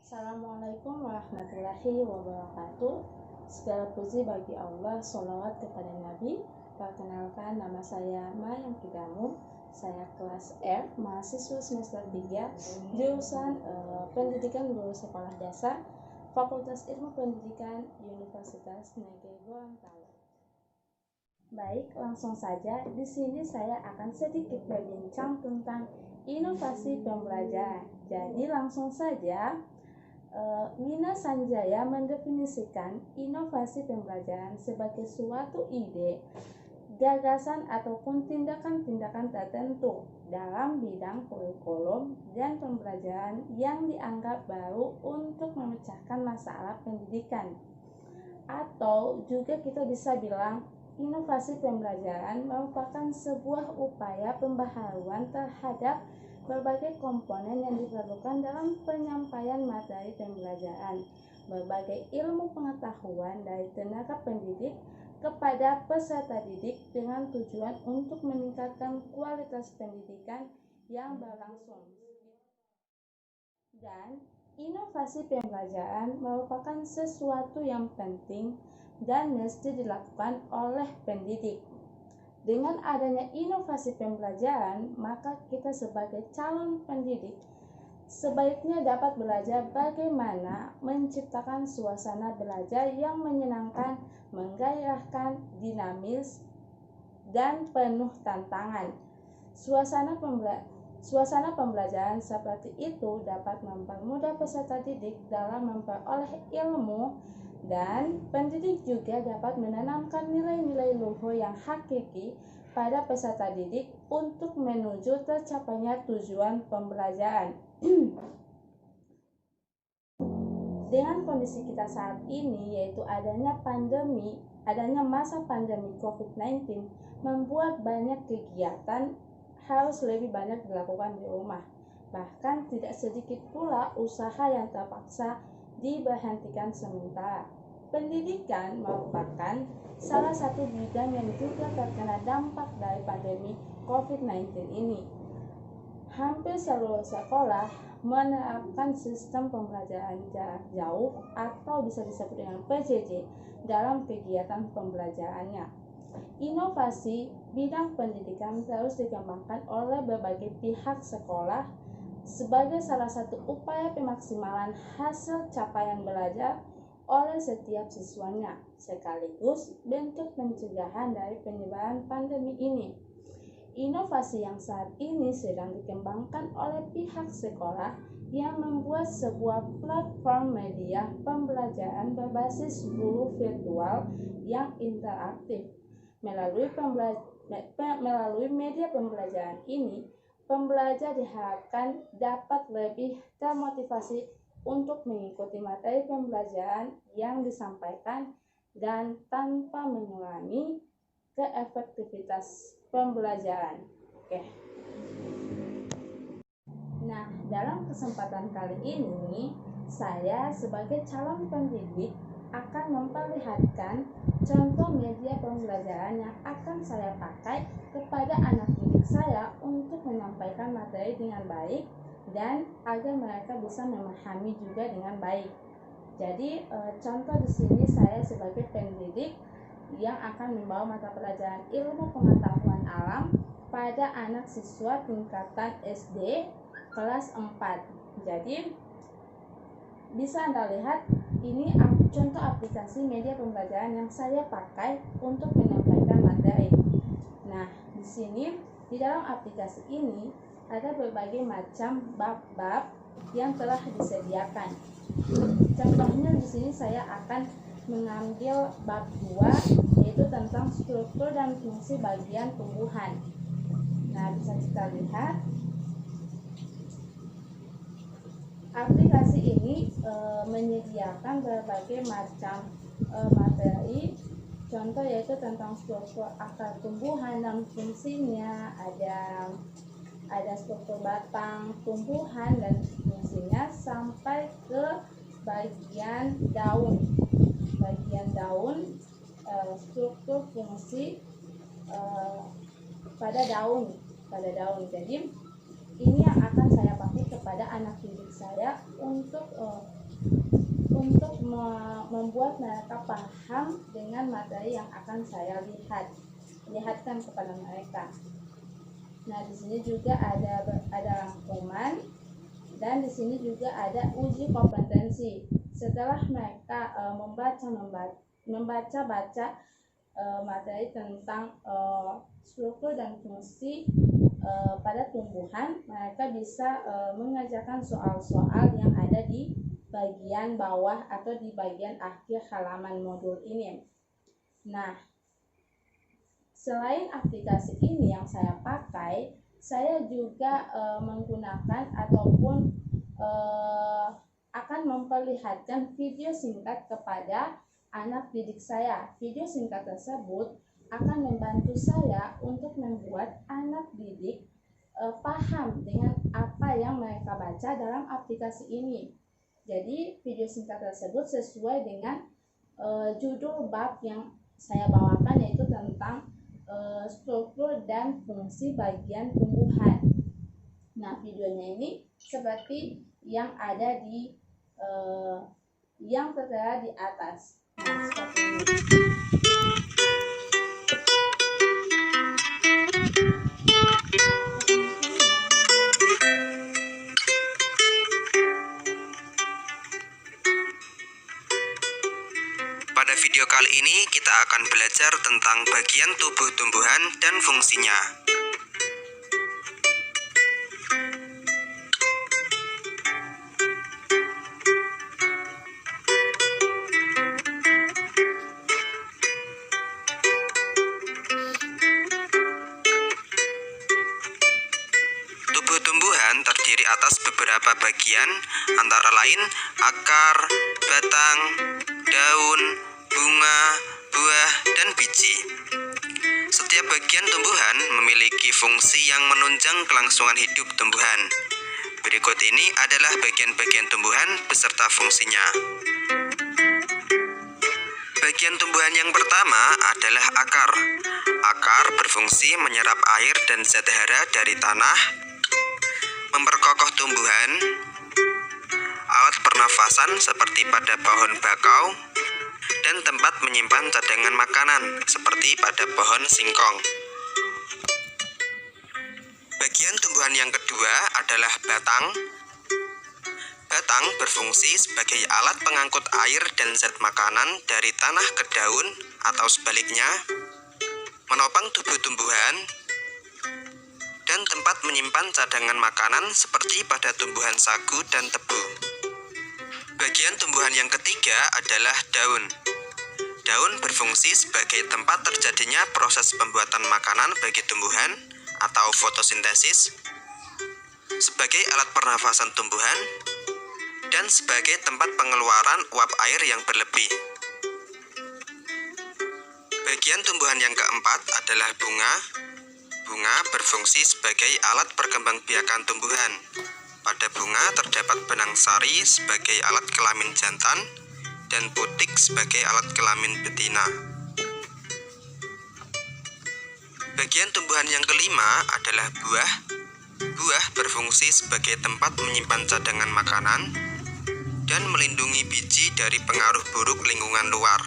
Assalamualaikum warahmatullahi wabarakatuh. Segala puji bagi Allah, sholawat kepada Nabi. Perkenalkan, nama saya Mayang Kidamu. Saya kelas R, mahasiswa semester 3, jurusan Pendidikan Guru Sekolah Dasar, Fakultas Ilmu Pendidikan, Universitas Negeri Gorontalo. Baik, langsung saja. Di sini saya akan sedikit berbincang tentang inovasi pembelajaran. Jadi langsung saja. Wina Sanjaya mendefinisikan inovasi pembelajaran sebagai suatu ide, gagasan ataupun tindakan-tindakan tertentu dalam bidang kurikulum dan pembelajaran yang dianggap baru untuk memecahkan masalah pendidikan. Atau juga kita bisa bilang inovasi pembelajaran merupakan sebuah upaya pembaharuan terhadap berbagai komponen yang diperlukan dalam penyampaian materi pembelajaran, berbagai ilmu pengetahuan dari tenaga pendidik kepada peserta didik dengan tujuan untuk meningkatkan kualitas pendidikan yang berlangsung. Dan inovasi pembelajaran merupakan sesuatu yang penting dan mesti dilakukan oleh pendidik. Dengan adanya inovasi pembelajaran, maka kita sebagai calon pendidik sebaiknya dapat belajar bagaimana menciptakan suasana belajar yang menyenangkan, menggairahkan, dinamis, dan penuh tantangan. Suasana pembelajaran seperti itu dapat mempermudah peserta didik dalam memperoleh ilmu, dan pendidik juga dapat menanamkan nilai-nilai luhur yang hakiki pada peserta didik untuk menuju tercapainya tujuan pembelajaran. Dengan kondisi kita saat ini, yaitu adanya masa pandemi COVID-19, membuat banyak kegiatan harus lebih banyak dilakukan di rumah. Bahkan tidak sedikit pula usaha yang terpaksa diberhentikan sementara. Pendidikan merupakan salah satu bidang yang juga terkena dampak dari pandemi COVID-19 ini. Hampir seluruh sekolah menerapkan sistem pembelajaran jarak jauh atau bisa disebut dengan PJJ dalam kegiatan pembelajarannya. Inovasi bidang pendidikan terus dikembangkan oleh berbagai pihak sekolah sebagai salah satu upaya pemaksimalan hasil capaian belajar oleh setiap siswanya, sekaligus bentuk pencegahan dari penyebaran pandemi ini. Inovasi yang saat ini sedang dikembangkan oleh pihak sekolah yang membuat sebuah platform media pembelajaran berbasis guru virtual yang interaktif. Melalui media pembelajaran ini, pembelajar diharapkan dapat lebih termotivasi untuk mengikuti materi pembelajaran yang disampaikan dan tanpa mengurangi keefektivitas pembelajaran. Nah, dalam kesempatan kali ini, saya sebagai calon pendidik akan memperlihatkan contoh media pembelajaran yang akan saya pakai kepada anak didik saya untuk menyampaikan materi dengan baik dan agar mereka bisa memahami juga dengan baik. Jadi contoh di sini saya sebagai pendidik yang akan membawa mata pelajaran ilmu pengetahuan alam pada anak siswa tingkatan SD kelas 4. Jadi bisa Anda lihat ini contoh aplikasi media pembelajaran yang saya pakai untuk menyampaikan materi. Nah, di sini di dalam aplikasi ini ada berbagai macam bab-bab yang telah disediakan. Contohnya di sini saya akan mengambil bab 2, yaitu tentang struktur dan fungsi bagian tumbuhan. Nah, bisa kita lihat aplikasi ini menyediakan berbagai macam materi. Contoh yaitu tentang struktur akar tumbuhan dan fungsinya, ada struktur batang tumbuhan dan fungsinya sampai ke bagian daun, struktur fungsi pada daun. Jadi ini yang akan saya pakai kepada anak didik saya untuk membuat mereka paham dengan materi yang akan saya lihatkan kepada mereka. Nah, di sini juga ada rangkuman, dan di sini juga ada uji kompetensi. Setelah mereka membaca materi tentang struktur dan fungsi pada tumbuhan, mereka bisa mengerjakan soal-soal yang ada di bagian bawah atau di bagian akhir halaman modul ini. Nah, selain aplikasi ini yang saya pakai, saya juga menggunakan ataupun akan memperlihatkan video singkat kepada anak didik saya. Video singkat tersebut akan membantu saya untuk membuat anak didik paham dengan apa yang mereka baca dalam aplikasi ini. Jadi video singkat tersebut sesuai dengan judul bab yang saya bawakan, yaitu tentang struktur dan fungsi bagian tumbuhan. Nah, videonya ini seperti yang ada di yang tertera di atas. Nah, seperti ini. Pada video kali ini kita akan belajar tentang bagian tubuh tumbuhan dan fungsinya. Tubuh tumbuhan terdiri atas beberapa bagian, antara lain akar, batang, daun, bunga, buah, dan biji. Setiap bagian tumbuhan memiliki fungsi yang menunjang kelangsungan hidup tumbuhan. Berikut ini adalah bagian-bagian tumbuhan beserta fungsinya. Bagian tumbuhan yang pertama adalah akar. Akar berfungsi menyerap air dan zat hara dari tanah, memperkokoh tumbuhan, alat pernafasan seperti pada pohon bakau, dan tempat menyimpan cadangan makanan seperti pada pohon singkong. Bagian tumbuhan yang kedua adalah batang. Batang berfungsi sebagai alat pengangkut air dan zat makanan dari tanah ke daun atau sebaliknya, menopang tubuh tumbuhan, dan tempat menyimpan cadangan makanan seperti pada tumbuhan sagu dan tebu. Bagian tumbuhan yang ketiga adalah daun. Daun berfungsi sebagai tempat terjadinya proses pembuatan makanan bagi tumbuhan atau fotosintesis, sebagai alat pernafasan tumbuhan, dan sebagai tempat pengeluaran uap air yang berlebih. Bagian tumbuhan yang keempat adalah bunga. Bunga berfungsi sebagai alat perkembangbiakan tumbuhan. Pada bunga terdapat benang sari sebagai alat kelamin jantan dan putik sebagai alat kelamin betina. Bagian tumbuhan yang kelima adalah buah. Buah berfungsi sebagai tempat menyimpan cadangan makanan dan melindungi biji dari pengaruh buruk lingkungan luar.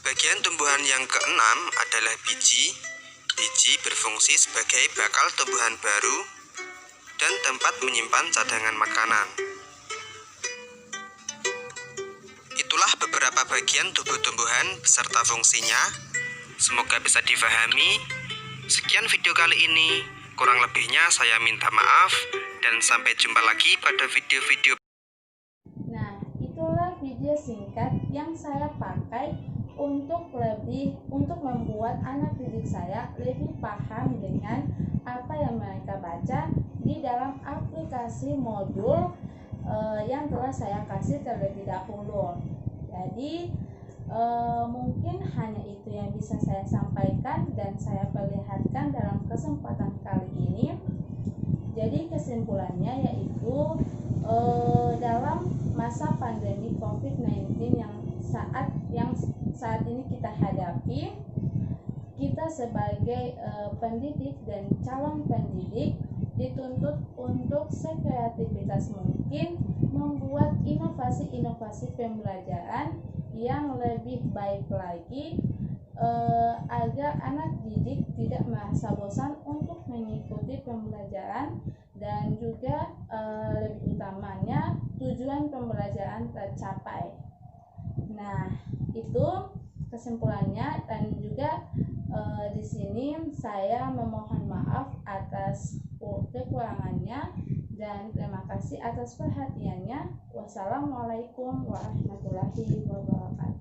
Bagian tumbuhan yang keenam adalah biji. Biji berfungsi sebagai bakal tumbuhan baru dan tempat menyimpan cadangan makanan. Itulah beberapa bagian tubuh tumbuhan beserta fungsinya. Semoga bisa difahami. Sekian video kali ini. Kurang lebihnya saya minta maaf dan sampai jumpa lagi pada video-video. Nah, itulah video singkat yang saya pakai untuk membuat anak didik saya lebih paham dengan apa yang mereka baca di dalam aplikasi modul yang telah saya kasih terlebih dahulu. Jadi mungkin hanya itu yang bisa saya sampaikan dan saya perlihatkan dalam kesempatan kali ini. Jadi kesimpulannya yaitu dalam masa pandemi COVID-19 yang saat ini kita hadapi, kita sebagai pendidik dan calon pendidik dituntut untuk sekreativitas mungkin membuat inovasi-inovasi pembelajaran yang lebih baik lagi, agar anak didik tidak merasa bosan untuk mengikuti pembelajaran, dan juga lebih utamanya tujuan pembelajaran tercapai. Nah, itu kesimpulannya, dan juga di sini saya memohon maaf atas kekurangannya, dan terima kasih atas perhatiannya. Wassalamualaikum warahmatullahi wabarakatuh.